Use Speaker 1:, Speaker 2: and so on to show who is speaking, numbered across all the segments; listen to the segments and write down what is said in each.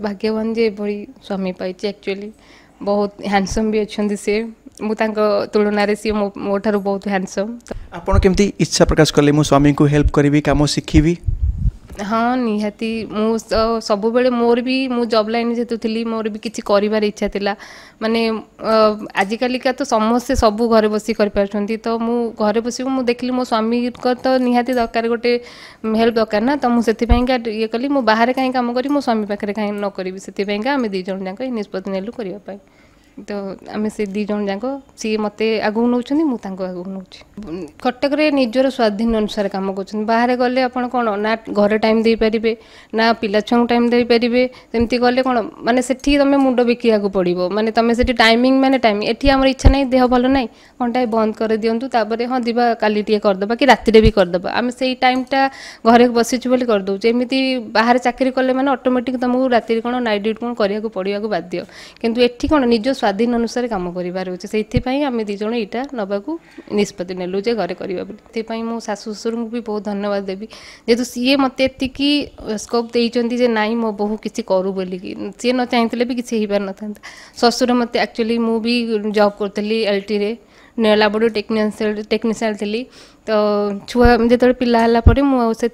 Speaker 1: भाग्यवान जे एभली स्वामी पाई एक्चुअली बहुत हैंडसम भी अच्छा सी तुलन सी मो ठार बहुत हैंडसम।
Speaker 2: आपड़ केमती इच्छा प्रकाश कले मो स्वामी को हेल्प करी कम शिखी?
Speaker 1: हाँ निहाती मु सब बेले मोर भी मु जॉब लाइन जेतु थी मोर भी किसी कर इच्छा थिला माने आजिकालिका तो समस्ते सब घरे बसी कर तो मु घरे बस मु देखली मो स्वामी को तो निहाती दरकार गोटे हेल्प दरकार ना तो मुझे ये कली मु बाहर कहीं काम करी मो स्वामी पाखे कहीं न करी से आम दी जन जाक निष्पत्ति नेलु करने तो आम से दी जन जाक सी मत आगू नौ आगू नौ कटक निजर स्वाधीन अनुसार कम कर बाहर गले आप कौन ना घर टाइम दे पारे ना पिला छुआ टाइम दे पारे सेमती गले कौन माने से तुम मुंड बिका पड़ो माने तुम से टाइमिंग माने टाइम एटी आम इच्छा ना देह भल ना घंटा बंद कर दिंतु तापर हाँ दिवा काली टे करदे कि राति भी करदे आम से टाइमटा घरे बसीचु बोली करदे एमती बाहर चाकरी कले मैंने ऑटोमेटिक तुमको राति कौन नाइट ड्यूटी कौन करने पड़ा बाध्य किंतु एठी कौन निज स्वाधीन अनुसार कम कर आम दी जन यहाँ नवाक निष्पत्ति नेलु जे घरे करवा मो शाशु शशुर को भी बहुत धन्यवाद देवी जेहेतु सी मत एति स्कोप देते नाई मो बहु किसी करू बोलिकी सी न चाहते भी किसी हो पार न था शशुर मत एक्चुअली मु भी जॉब करी एलटी रे लैबोरेटरी टेक्नीशियन थी तो छुआ जो पिला मुझे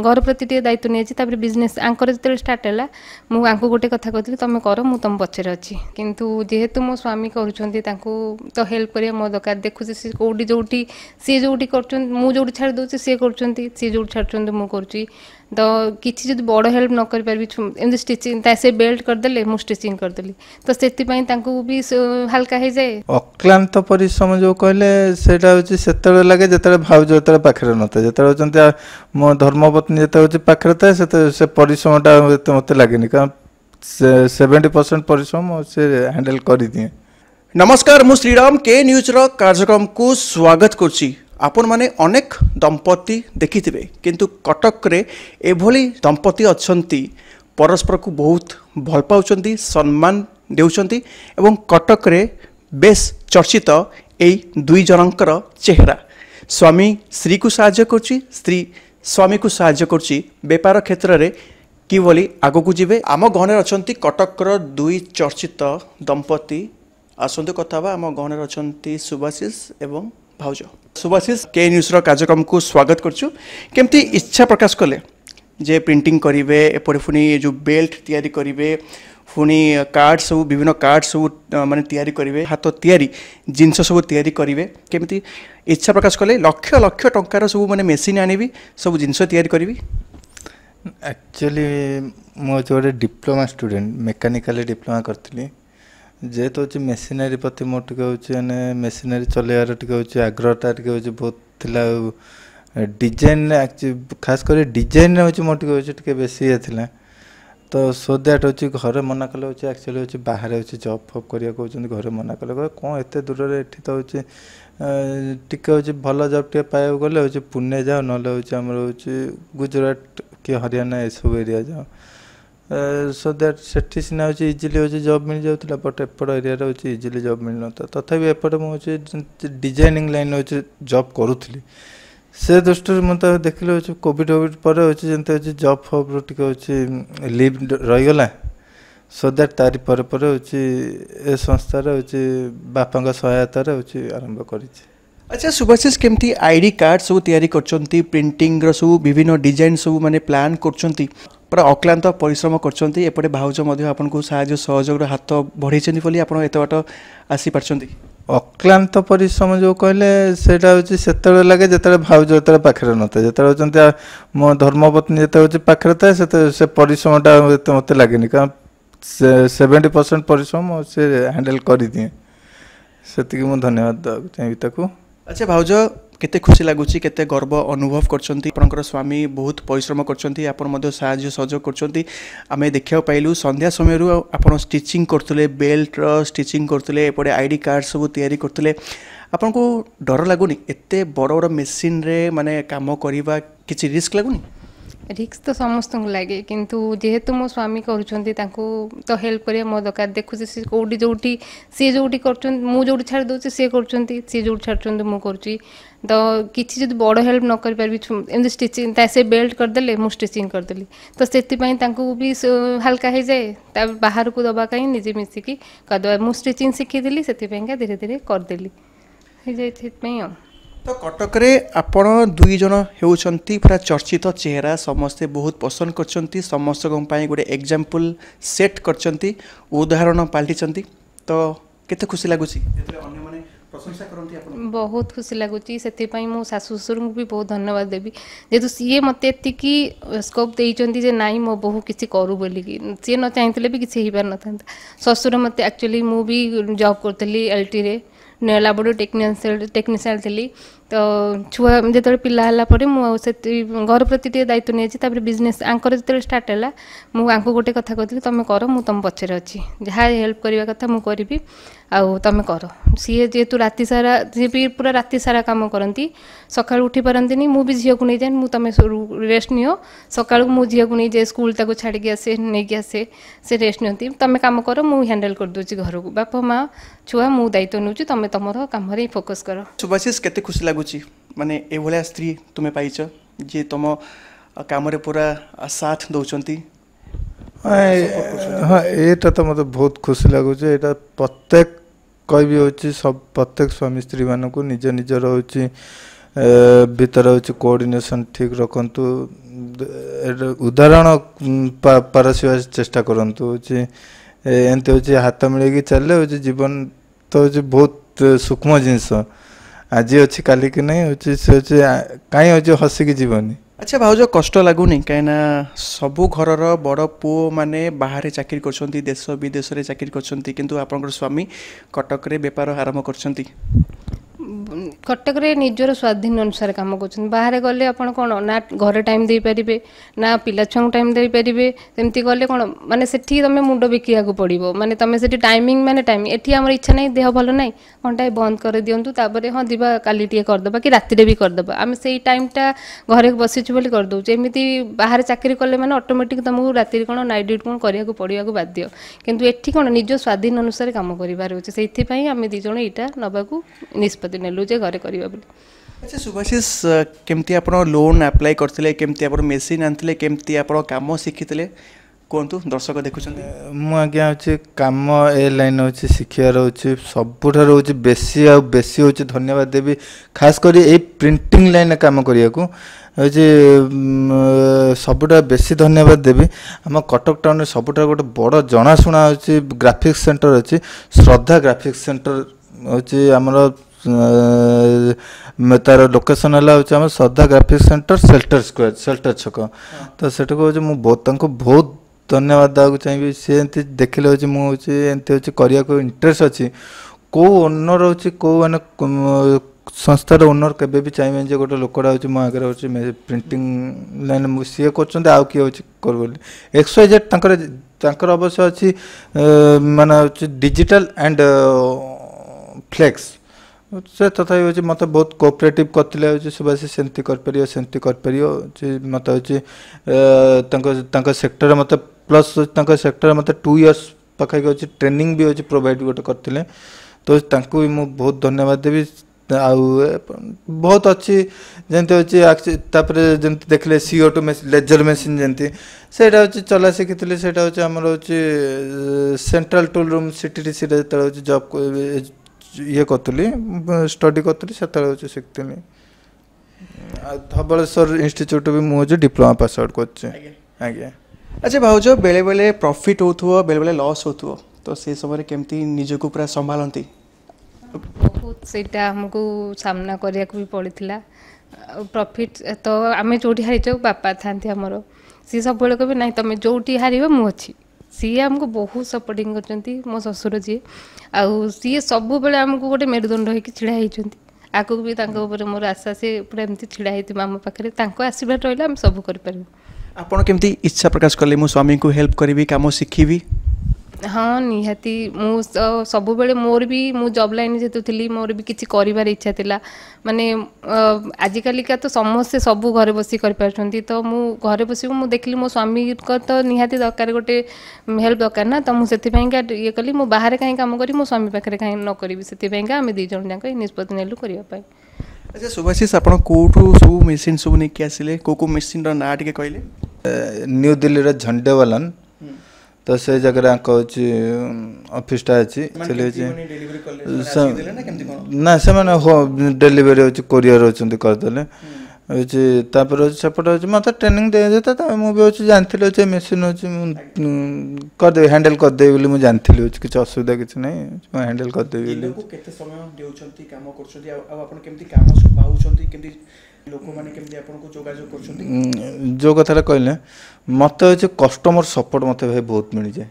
Speaker 1: घर प्रति दायित्व नहीं बिजनेस आंकर जो स्टार्ट है मुझे गोटे कथा कहती तुम कर मुझे तुम पचर अच्छी किंतु जेहेतु मो स्वामी करुँच तो हेल्प करिया मो दरकार देखुची सी कौटी जो सी जो कर छाड़ दूसरी सी कर सी जो छाड़ मुझे तो किसी जो बड़ हेल्प न कर पारि एमती स्टिचिंग से बेल्ट करदे मुझे स्टिचिंग करदेली तो से भी हल्का हो जाए।
Speaker 3: अक्लांत परिश्रम जो कहले से लगे जो भाउज जो पाखे न था जो मो धर्मपत्नी जो पाखे था से परिश्रमटा मत लगे कारण 70% परिश्रम से हैंडल कर दिए।
Speaker 2: नमस्कार मु श्रीराम के न्यूज रो कार्यक्रम को स्वागत करछि। आपण माने अनेक दंपति देखिथिबे किंतु कटक रे एभली दंपति अछंती परस्पर को बहुत भल पाउचंती सम्मान देउचंती एवं कटक रे बेस चर्चित एई दुई जनकर चेहरा स्वामी स्त्री को सहाय्य करछि स्त्री स्वामी को सहाय्य करछि व्यापार क्षेत्र रे किभली आगो को जिवे। आम गहने अछंती कटक रो दुई चर्चित दंपति आसंतु कथा बा आम गहने अछंती सुभाषिष एवं भाउज। सुभाषिष के न्यूज रो कार्यक्रम को स्वागत करछु। केमती इच्छा प्रकाश कले जे प्रिंटिंग करिवे एपरे फुनी जो बेल्ट तयारी करिवे फुनी कार्ड सब विभिन्न कार्ड सब माने तयारी करिवे हाथ तयारी जिनस सब तयारी करिवे केमती इच्छा प्रकाश कले लक्ष लक्ष टंकार सब माने मेसिन आनिबी सब जिनस तयारी करिवी।
Speaker 3: एक्चुअली मो जो डिप्लोमा स्टूडेंट मेकानिकल डिप्लोमा करथिली जेहेतु हूँ मेसीनरी प्रति मोर टे हूँ मेसीनरी चलैबार टे हूँ आग्रहटा टे हूँ बहुत थिला डिजाइन खास कर डिजाइन हूँ मोर टे बेसी थिला तो सो दैट हूँ घरे मना कले हूँ एक्चुअली हूँ बाहर हूँ जॉब फब करिया कहते घरे मना कले कौन एत दूर ये तो हूँ टिके हूँ भल जॉब टे पाइबा गले हूँ पुणे जाओ ना हूँ आमर हूँ गुजरात कि हरियाणा ये सब एरिया जाओ सो दैट सेठी सीना हूँ इजिली हूँ जॉब मिल जाता बट एपट एरिया हूँ इजिली जॉब मिल ना तथापि एपटे मुझे डिजाइनिंग लाइन हूँ जॉब करूली से दृष्टि मुझे देखिले हूँ कोविड वोविड पर हूँ जमी हूँ जॉब फब टे हूँ लिव रहीगला सो दैट तारी पर हूँ ए संस्थार हूँ बापा सहायतार हूँ आरंभ कर।
Speaker 2: अच्छा सुभाषिष केमती आईडी कार्ड सब तैयारी करछंती प्रिंटिंग रो सब विभिन्न डिजाइन सब माने प्लान करछंती पूरा अक्लांत परिश्रम करछंती एपटे भाउज मध्ये आपन को सहायता सहयोग हाथ बढ़ेछंती बोली आपन एत बाट आसी परछंती।
Speaker 3: अक्लांत परिश्रम जो कहले सेटा हूँ से लगे जो भाउज जो पाखे न था जो मो धर्मपत्नी जो पाखे था से परिश्रमटा मत लगे कारण 70% परिश्रम से हैंडल कर दिए से धन्यवाद देवाक चाहिए ताकू।
Speaker 2: अच्छा भाउज केते खुशी लगुच केते गर्व अनुभव कर स्वामी बहुत परिश्रम कर साहाय्य सहयोग कर आम देखा पाइलु संध्या समय आप स्टिचिंग करते बेल्ट स्टिचिंग करते एपटे आईडी कार्ड सब तैयारी करते आपन को डर लगुनि एते बड़ बड़ मेसीन रे माने काम करवा किछि रिस्क लगुनि?
Speaker 1: रिक्स तो समस्त लगे किंतु जेहेतु मो स्वामी करुँच तो हेल्प करिया मो दरकार देखुचे सी कौटी जोटी सी जोटी कर मुझे छाड़ दूसरी सी कर सी जो छाड़ मु करुँची तो किसी जो बड़ हेल्प न कर पारि एमती स्टिचिंग से बेल्ट करदे मुझ स्टिचिंग करदेली तो से भी हल्का हो जाए बाहर को दबा कहीं निजे मिसिकी करदे मुझ स्टिचिंग शिखी से धीरे धीरे करदेली हो जाए
Speaker 2: तो कटक रे आपण दुई जन होउछंती पूरा चर्चित चेहरा समस्ते बहुत पसंद करछंती समस्त गोटे एग्जांपल सेट करछंती उदाहरण पाल्टिछंती तो केते खुशी लागुची जेतले अन्य माने प्रशंसा करंती आपण
Speaker 1: बहुत खुशी लगुच से मो शाशु ससुर को भी बहुत धन्यवाद देवी जेहेतु सी मत एति स्कोप देइचंती जे नाई मो बहु किसी करू बोलिकी सी न चाहते भी किसी हो पार न था ससुर मत एक्चुअली मु भी जॉब करतली एलटी रे लैबोरेटरी टेक्नीशियन थी तो छुआ जो पिला मुझे घर प्रति दायित्व नहीं बिजनेस आंकर जो स्टार्ट है मुझे गोटे कथा कहती तुम कर मुझे तुम पचर अच्छी जहाँ हेल्प करने कथा मुझे करी आउ तुम कर सी जेहेतु राति सारा सी भी पूरा राति सारा काम करती सका उठी पारती मुझे भी झील को नहीं जाए तुम रेस्ट नियो सका मुझे झील को नहीं जाए स्कूल ताको छाड़ी आसे नहीं आसे से रेस्ट नियंती तुम काम कर मुझे हैंडल कर दूसरी घर को बापा माँ छुआ मु दायित्व नौ तुम तुम कम फोकस कर
Speaker 2: सुभाषिष केते खुशी लागुची माने ए भलिया स्त्री तुमे पाइछ जे तुम काम रे पूरा साथ दउचंती
Speaker 3: हाँ एटा तो मतलब बहुत खुशी लगुच एटा प्रत्येक कह भी सब प्रत्येक स्वामी स्त्री मानक निज निजर हूँ भीतर हूँ कोऑर्डिनेशन ठीक रखु उदाहरण पारसिवा चेष्टा करंतु एमती हूँ हाथ मिलैकी चले हूँ जीवन तो हूँ बहुत सूक्ष्म जिनस आज अच्छी काली की नहीं हूँ से हूँ कहीं हूँ हसिकी जीवनी
Speaker 2: अच्छा भाउज कष्ट लगुनि कहीं सबू घर बड़ पुओ माने बाहर चाकरी करछंती देश विदेश रे चाकरी करछंती किंतु आपनकर स्वामी कटक रे व्यापार आरंभ करछंती
Speaker 1: कटक रे निजर स्वाधीन अनुसार काम कर बाहर गले आपण कौन ना घर टाइम दे पारे ना पिला छुआ टाइम दे पारे सेमती गले कौन माने सेठी तुम मुंड बिकिया पड़ो माने तुम से टाइमिंग माने टाइम एठी हमर इच्छा नहीं देह भल ना घंटा बंद कर दिंतु तापर हाँ दिवा काली टे करदे कि राति भी करदे आम से टाइमटा घरे बसीचु बोली करदे एमती बाहर चाकरी कले माने ऑटोमेटिक तुमको राति कौन नाइट ड्यूटी कौन करिया पड़िया बाध्य किंतु एठी कौन निज स्वाधीन अनुसार काम करिवार होचे सेइथि आम दी जण एटा नबाकू निष्पत्ति नेलु जे घरे करिया बोली
Speaker 2: अच्छा सुभाषिष केमती आप लोन अप्लाई करते केमती आप मेसीन आनते केमती आप कम शिखी कहतु दर्शक देखुं
Speaker 3: मुझे हूँ कम ए लाइन हूँ शिखार हूँ सबुठ हूँ बेसी आ बेसी हूँ धन्यवाद देवी खास कर ये प्रिंटिंग लाइन काम करने को सबुठ बेसी धन्यवाद देवी आम कटक टाउन सबुठ गोटे बड़ जनाशुना हूँ ग्राफिक्स सेंटर अच्छी श्रद्धा ग्राफिक्स सेंटर हूँ आमर तार लोकेशन है Shraddha graphics centre shelter square shelter छक तो सेटा को बहुत धन्यवाद देवाक चाहिए सी एमती देखिले हूँ मुझे एमती हूँ करिया को इंटरेस्ट अच्छी कौ ओनर हूँ कौ मैंने संस्थार ओनर केबे भी चाहिए जे गोटे लोकड़ा हूँ मो आगे हूँ प्रिंटिंग लाइन सी कर आउ किए हूँ कर बोली एक्सवाइजेड अवश्य अच्छी माने डिजिटल एंड फ्लेक्स से तथा हूँ मत बहुत कोऑपरेटिव करते सुभाषी सेमती कर मत हूँ सेक्टर मत प्लस सेक्टर मत 2 इयर्स पाखापाखि अच्छी ट्रेनिंग भी अच्छी प्रोवाइड गोटे करते तो भी मुझे बहुत धन्यवाद देवी आउ बहुत अच्छी जमती हूँ जमती देखले CO2 लेजर मेसीन जमती से हूँ चला शिखी से हूँ आम हूँ सेंट्रल टूल रूम CTDC हूँ जॉब ये करी स्टडी करी से हूँ शिखी धबलेश्वर इंस्टीट्यूट भी मुझे डिप्लोमा पास आउट कर
Speaker 2: अच्छा भाउज बेले बेले प्रॉफिट होथुओ बेले बेले लॉस होथुओ तो से समय केमती निजको पूरा संभालती
Speaker 1: बहुत सेटा हमको सामना करिया को भी पड़ीथिला प्रॉफिट तो आमे जोठी हारिचो बापा थांती हमरो सी सब बेले कभी नहीं तमे जोठी हारिबो मु अछि सी हमको बहुत सपोर्टिंग करचंती मो ससुर जी आउ सी सब बेले हमको गोटे मेरुदंड होई छिड़ा हिचंती आगु भी तांको ऊपर मोर आशा से पूरा एमती छिड़ा हेति मामा पाखरे तांको आशीर्वाद रहला हम सब कर परबो
Speaker 2: आपण केमती इच्छा प्रकाश करले मो स्वामी को हेल्प करबी काम शिखीबी
Speaker 1: हाँ निहाती मु सब बेले मोर भी मु जॉब लाइन जेतु थी मोर भी किसी कर इच्छा थिला माने आजिकालिका तो समस्ते सब घरे बसी कर पारछंती तो मु घरे बसी मु देखली मो स्वामी को तो निहाती दरकार गोटे हेल्प दरकार ना तो मुझे ये कली मु बाहर कहीं काम करी मो स्वामी पाखे कहीं न करी से आम दी जन जाक निष्पत्ति नेलु करने।
Speaker 2: अच्छा सुभाषिष आप कौटू सब मेसीन सब नहीं आसिले को मेसीन ना टे कहले
Speaker 3: न्यू दिल्ली रे झंडेवालन तो से जगह ऑफिसटा अच्छी ना से मैंने डेलीवरी हो कोरियर अच्छे करदे हूँ सेपटे मतलब ट्रेनिंग दे देता मुझे जानी अच्छे मेसीन अच्छे करदेवी हैंडल करदेवी बोली मुझे जानी किसी असुविधा किसी ना हैंडल करदेवी जो कथा कहले मत कस्टमर सपोर्ट मत भाई बहुत मिल जाए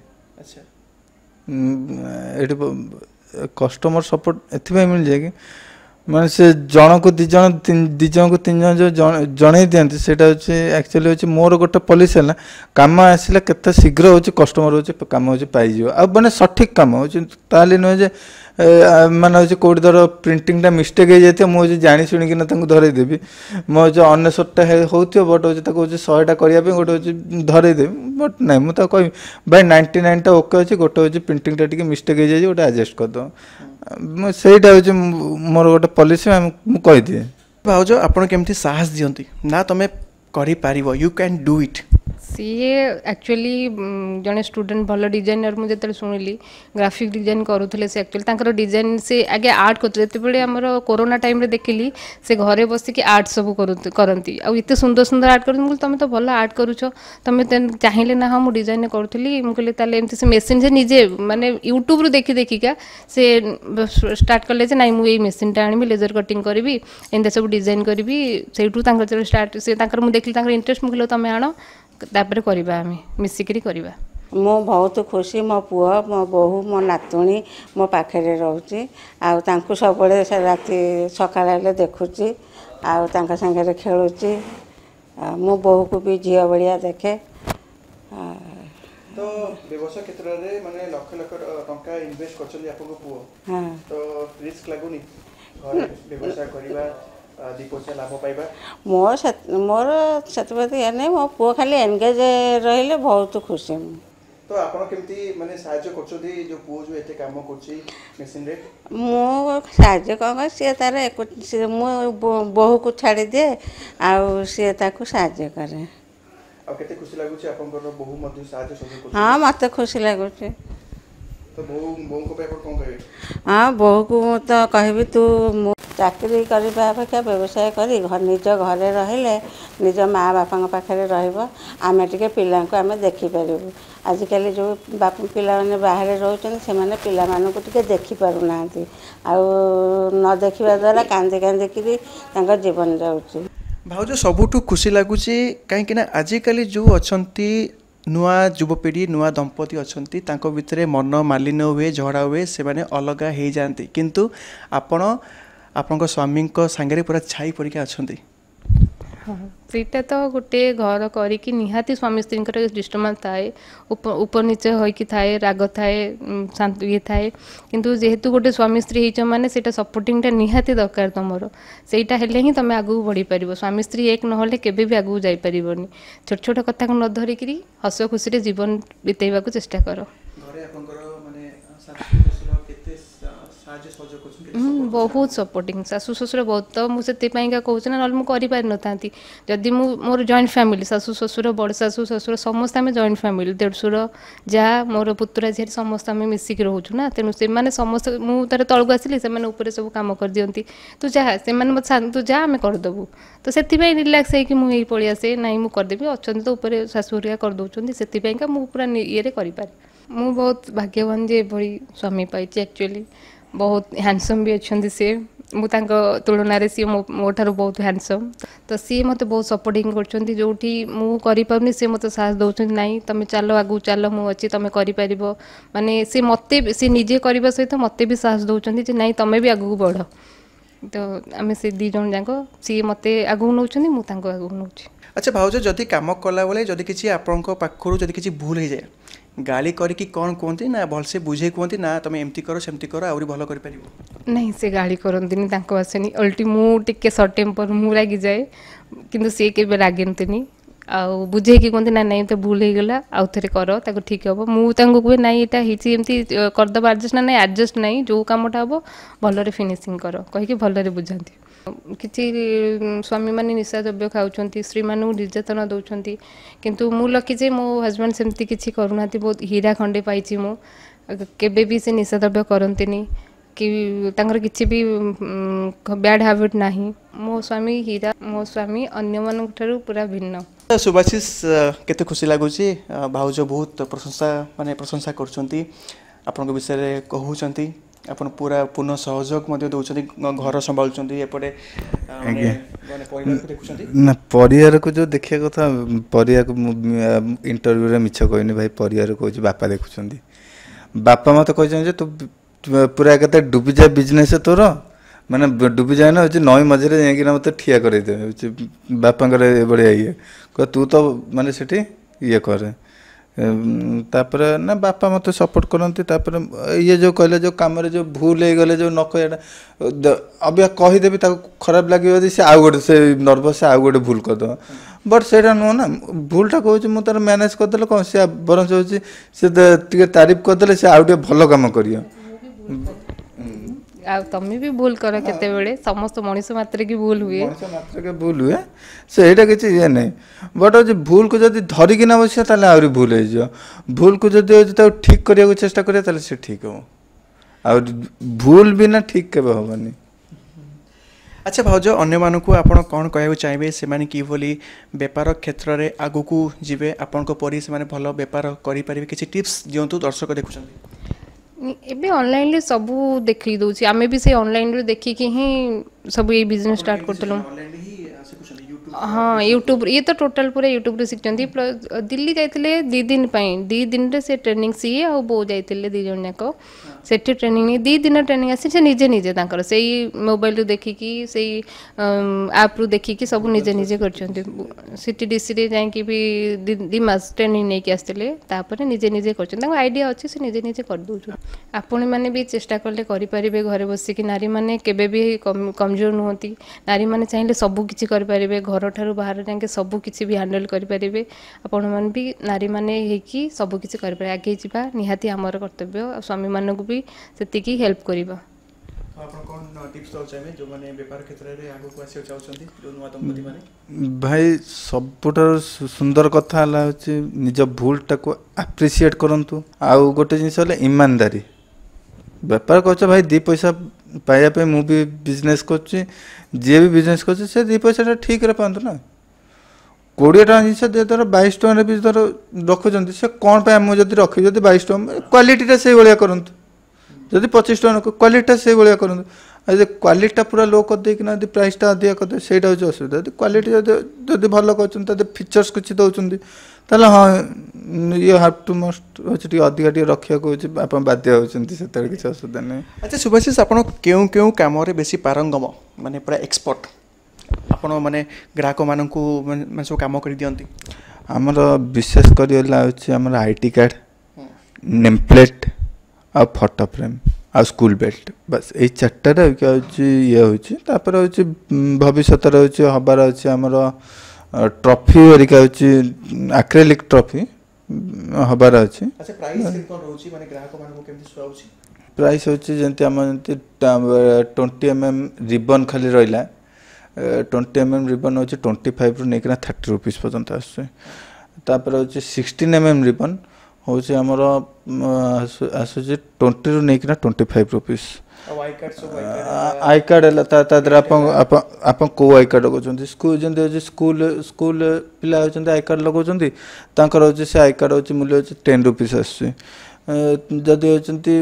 Speaker 3: कस्टमर सपोर्ट एथि मिल जाए कि माने से जन को दी जन को तीन जन जो जन दिखाते से एक्चुअली हूँ मोर गोटे पॉलिसी है कम आसला केते शीघ्र हो कस्टमर हो कम हो पाई आ मैंने सठिक कम हो नुहे जे माने हूँ कौट धर प्रिंटिंगटा मिस्टेक हो जाए मुझे जानी शुणिकिना धरईदेवी मो जो अनेसटा हो बट हूँ 100टा करने गोटे हूँ धरईदेवी बट ना मुझे कह भाई 99टा ओके अच्छे गोटे हूँ प्रिंटिंगटा टी मिस्टेक हो जाए गोटे एडजस्ट करद सहीटा हूँ मोर गोटे पॉलिसी कहीदिए।
Speaker 2: भाउज आपड़ केमती साहस दियंती ना तुम करि पारिबो you can do it
Speaker 1: see actually जड़े स्टूडेंट भल डिजाइनर मुझे शुणिली ग्राफिक डिजाइन करूले से एक्चुअली डिजाइन से आगे आर्ट करते आमर कोरोना टाइम रे देखिली से घरे बसिक आर्ट सब करती आते सुंदर सुंदर आर्ट कर तुम तो भल आर्ट करुच तुम चाहिए ना हाँ मुझे डिजाइन करूली मुझे एमती से मेसीन से निजे माने यूट्यूब रू देखी देखिका से स्टार्ट कले ना मुझे मेसीनटा आनी लेजर कटिंग करी एमती सब डिजाइन करी से स्टार्ट से मुझे देखली इंटरेस्ट मुझे तुम आण तापर करवा आम मिसिकी करवा।
Speaker 4: मो बहुत खुशी मो पुआ मो बोहू मो नातुणी मो पाखे रोचे आउ सब राति सकाल देखुची आउ सागर खेलुची मो बोहू को भी झील भाया देखे।
Speaker 2: तो व्यवसाय क्षेत्र रे माने लाख लाख टंका इन्वेस्ट करछली आपको पुओ हां तो रिस्क लागुनी घर व्यवसाय करबा दी पैसा लाभ पाइबा
Speaker 4: मोर सेतपति या नहीं मो पुओ खाली एंगेज रहिले बहुत खुशी।
Speaker 2: तो आपण केमती माने सहाय्य करछोदी जो पुओ जो एते काम करछि मशीन रे
Speaker 4: मो सहाय्य कह से तार मो बहु को छाड़ी दे आउ से ताको सहाय्य करे
Speaker 2: आ केते खुशी लागुछि आपनकर बहु मध्ये सहाय्य सहयोग करछि।
Speaker 4: हां मते खुशी लागुछि।
Speaker 2: तो बहु को पे कोन कहबे
Speaker 4: हां बहु को तो कहबी तू चाकरी करबा अपेक्षा व्यवसाय करी घर निज घरे रहिले निज माँ बापा पाखे रमें टे पिला आम देखिपारू आजिकल जो बाप पिला बाहर रोचन से पिला टे देखिपारूना न देखा द्वारा कांदी कांदी जीवन जाऊँगी।
Speaker 2: भाउज सबुठु खुशी लगुच कहीं आजिकल जो अच्छा नुआ युवपीढ़ी नुआ दंपति अच्छी भितर मन मालिन्य हुए झगड़ा हुए से अलग हो जाती किंतु आपण आपन स्वामी सांगे पूरा छाई परीक्षा अच्छा।
Speaker 1: हाँ सीटा तो गोटे घर करी निहाती स्वामी स्त्री डिस्टर्बांस थाए ऊपर नीचे होइकी थाए राग थाए शांत ये थाए किंतु जेहेतु गोटे स्वामी स्त्री होइछ माने सेटा सपोर्टिंगटा निहाती दरकार तुमर सेटा हेले ही तुम आगू बढ़ी पार स्वामी स्त्री एक नहले केबे भी आगू जाई परिबनी छोट छोट कथा को न धरिकी हस खुशी रे जीवन बितेइबा को चेष्टा कर। बहुत सपोर्टिंग शाशु ससुर बहुत तो मुझे कहूँ ना मुझे कर जदि मोर जॉइंट फैमिली शाशु ससुर बड़ शाशु ससुर समस्त आम जॉइंट फैमिली देढ़शुर जहाँ मोर पुतुरा झी समस्त आम मिसिक रोचु ना तेणु से समस्त मुझे तलू आसिली से सब कम कर दिखती तू जहाँ से मत तू जा आम करदेबू तो से रिलैक्स होगी मुझे पलि आसे ना मुझे करदेवी अच्छा तो ऊपर शाशु हरिया करदे से पूरा ये करें मु बहुत भाग्यवान जे भाई स्वामी पाई एक्चुअली बहुत हैंडसम भी अच्छा सी मुझे तुलन सी मो ठार बहुत हैंडसम तो सी मत बहुत सपोर्टिंग कर जो मुझे सी मत साहस दौरान नाई तुम चलो आगू चल मुझे तुम कर माने सी मत सी निजे करने सहित मत भी साहस दौरान नाई तुम भी आगू बढ़ तो आम से दी जन जाक सी मत आगू नौ मुझे आगू नौ।
Speaker 2: अच्छा भाउज जदि कम कला बेले जदि किसी आपण पाखर जदि किसी भूल हो जाए गाली करके कौन कहते ना भलसे बुझे कहते ना तुम एमती कर सेमती कर आउरी भल कर पारिबो
Speaker 1: नहीं से गाड़ी करंतिनी तांको आसेनी अल्टी मु टिके शॉर्ट टेम्पर मु रागी जाए किंतु से केबे रागेंतिनी आउ बुझे कि कहते ना नहीं तो भूल हो गला आउ थे कर ताको ठीक हम मुझे कहे ना यहाँ होती करदे एडजस्ट ना नहीं एडजस्ट नहीं जो कमटा हम भलरे फिनिशिंग कर कहीकि भलरे बुझाती किसी स्वामी मैंने निशा द्रव्य खाऊँ स्त्री मानू निर्यातना दौरान किंतु मु लकी जे मो हजबैंड सेमती किसी करूना बहुत हीरा खंडे पाई मु केबे भी से निशा द्रव्य करंतिनी कि तांकर किसी भी बैड हैबिट नहीं मो स्वामी हीरा मो स्वामी अन्य मान पूरा भिन्न
Speaker 2: सुभाषिष केते खुशी लगुच भाउज बहुत प्रशंसा माने प्रशंसा करछंती आपन विषय कहउछंती अपन पूरा पूर्ण सहयोग मध्य दउछंती घर संभालछंती एपटे माने परिवार को देखुछंती
Speaker 3: ना परिवार को जो देखिया कथा परिवार को इंटरव्यू रे मिछ कहनी भाई परिवार को बापा देखुछंती बापा मत कहछन जे तू पूरा कहते डूबी जाए बिजनेस तोर माने डूबी जाए ना हूँ नई मझे जाकि मत ठिया कर बापांकर ये ये कह तू तो माने सेठी ये करे तापर ना बापा मत सपोर्ट करती तापर ये जो कहले जो काम जो भूल हो गले जो न कह अभी कहीदेवी खराब लगे से आउ गोटे से नर्भस आउ गोटे भूल करद बट से नुह ना भूलटा कहूँ मुझे तार मैनेज करदे कौन सी बरंस हो सी तारीफ करदे से आउ भल कम कर
Speaker 1: तमें भी भूल कर केते बेले समस्त मनीष मात्र की भूल हुए
Speaker 3: मनीष मात्र के भूल हुए से एटा किछि ये नहीं बट जो भूल को जदि धरिकी ना बसिया ताले आउरी भूल हो जाओ भूल को जदि तो ठीक करिया चेष्टा करिया ताले से ठीक हो और भूल भी ना ठीक केबे होबनी
Speaker 2: अच्छा भाउज अन्य मानकु आपण कौन कहू चाहिए से माने कि बोली व्यापार क्षेत्र में आगु को जीवे आपण को परी से माने भलो व्यापार करि परिबे किछि टिप्स दियंतु दर्शक देखुछन
Speaker 1: एबे ऑनलाइन ले सब देखि दउछि आमे भी से ऑनलाइन रे देखि कि ही सब ये बिजनेस स्टार्ट करतलु हाँ यूट्यूब ये तो टोटल पूरा यूट्यूब रे सिखचंती दिल्ली जाइतिले 2 दिन पई 2 दिन रे से ट्रेनिंग सी और बो जाइतिले 2 जण जाको सेठी ट्रेनिंग नहीं 2 दिन ट्रेनिंग आसी से निजे निजे तांकर सेही मोबाइल रो देखिकी सेही ऐप रो देखिकी सब निजे निजे करचंती सिटी डीसी रे जाई कि भी 2 मास ट्रेनिंग नै कि आस्तिले तापर निजे निजे करचंती तांको आईडिया अछि से निजे निजे कर दउछु आपण माने भी चेष्टा करले करि परिबे घरे बसी कि नारी माने केबे भी कमजोर नहोती नारी माने चाहिले सब किछि करि परिबे घर ठारू बाहर जाके सब किछि भी हैंडल करि परिबे आपण मान भी नारी माने हे कि सब किछि करि परिबे आगे जिबा निहाती हमर कर्तव्य स्वामी मानन को भी सेतिकी हेल्प करिबा
Speaker 2: आपण कोन टिप्स दउ चाहे जो माने व्यापार क्षेत्र रे आगु को आसे चाहउछंती जो नुवा दंपति माने
Speaker 3: भाई सबुठार सुंदर कथा हला होची निज भूलटा को एप्रिशिएट करंतु आउ गोटे जिंस हले ईमानदारी व्यापार करछ भाई 2 पैसा पाया पे मु भी बिजनेस करछि जे भी बिजनेस करछि से 2 पैसा ठीक रे पांत ना 20 टका जिंस दे धर 22 टका भी धर रखुचंती से कोन पे हम जदी रखि जदी 22 टका क्वालिटी से बलिया करंतु जदि 25 टका क्वालिटी से बलिया करंतु आज क्वालिटी पूरा लो कर दे कि ना प्राइसटा अधिक कर दे सेटा हो असुविधा यदि क्वालिटी जदि भल कर फीचर्स किसी दौरान ताले हाँ यू हैव टू मस्ट होची अधिक रखा को आप बाध्य होती से किसी असुविधा नहीं
Speaker 2: अच्छा सुभाषिष आपण केउ केउ काम रे बेसी पारंगम माने पूरा एक्सपर्ट आपण माने ग्राहक मानकु माने सब काम कर दियंती
Speaker 3: हमर विशेष करी होला होची हमर आईटी कार्ड नेम प्लेट आ फोटो फ्रेम आ स्कूल बेल्ट बस ए चारटा क्या ये होची भविष्य हबार अच्छे आमर ट्रॉफी हरिका एक्रेलिक ट्रॉफी हबार अच्छे प्राइस होची जंती हम 20 mm रिबन खाली रहिला 20 mm रिबन होची 25 रु नेकना 30 रुपीस पर्यंत आसे तापर होची 16 mm रिबन होची हमर आसुची 20 रु नेकना 25 रुपीस आई कार्ड है तादर आप को आई कार्ड लगोचंती स्कूल जंती होची स्कूल पिला होचंती आई कार्ड लगोचंती तांकर होची से आई कार्ड होची मूल्य होची 10 रुपीस आसी जदि होचंती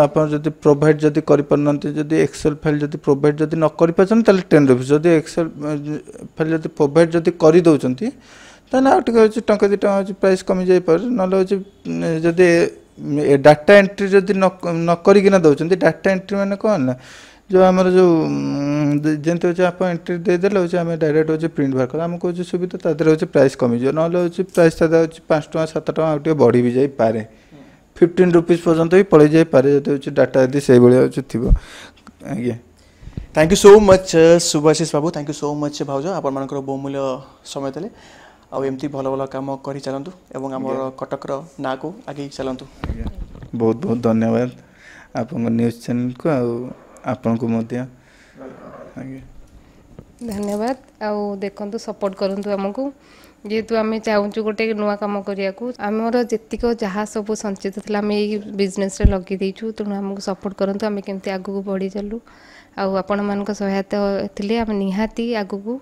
Speaker 3: आप जदि प्रोवाइड जदि करि परनंती जदि एक्सेल फाइल जदि प्रोवाइड जदि न करि पाचन ताले 10 रुपीस जदि एक्सेल फाइल जदि प्रोवाइड जदि करि दउचंती ताले आ टिके होची टंका 2 टंका होची प्राइस कमी जाई पर नले होची जदि डाटा एंट्री जदि न करिकिना दउचंती डाटा एंट्री माने कोन ना जो आमर जो जमी हो आप एंट्री देदेले हो आम डायरेक्ट हो प्रिंट बाहर कर आमको हो सुविधा तादेर हो प्राइस कमिज ना हो प्राइस तादेर हो 5 टका 7 टका आगे बढ़ी भी जापे 15 रुपीज पर्यंत भी पड़े जापे जो हो डाटा यदि से भाई थी आज्ञा
Speaker 2: thank you so much Subhashish babu thank you so much भाउज आपण मानकर बहुमूल्य समय देले आउ एमती भल भल काम करी चलतु एवं आमर कटकर ना को आगे चलतु
Speaker 3: बहुत बहुत धन्यवाद आप न्यूज चैनल को आपन को मध्य
Speaker 1: धन्यवाद आउ देखंतु सपोर्ट करंतु हमको जेहेतु आम चाहूँ गोटे नुआ कम करने आमर जीक जहाँ सब संचित थी आम यही बिजनेस लगे देचु तेणु आमको सपोर्ट करूँ आम केमती आगू बढ़ी चलू आपण मान सहायता थी आम निहाती आगू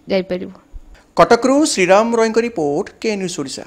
Speaker 1: जापर
Speaker 2: कटकरू श्रीराम रॉय रिपोर्ट के न्यूज ओडिशा।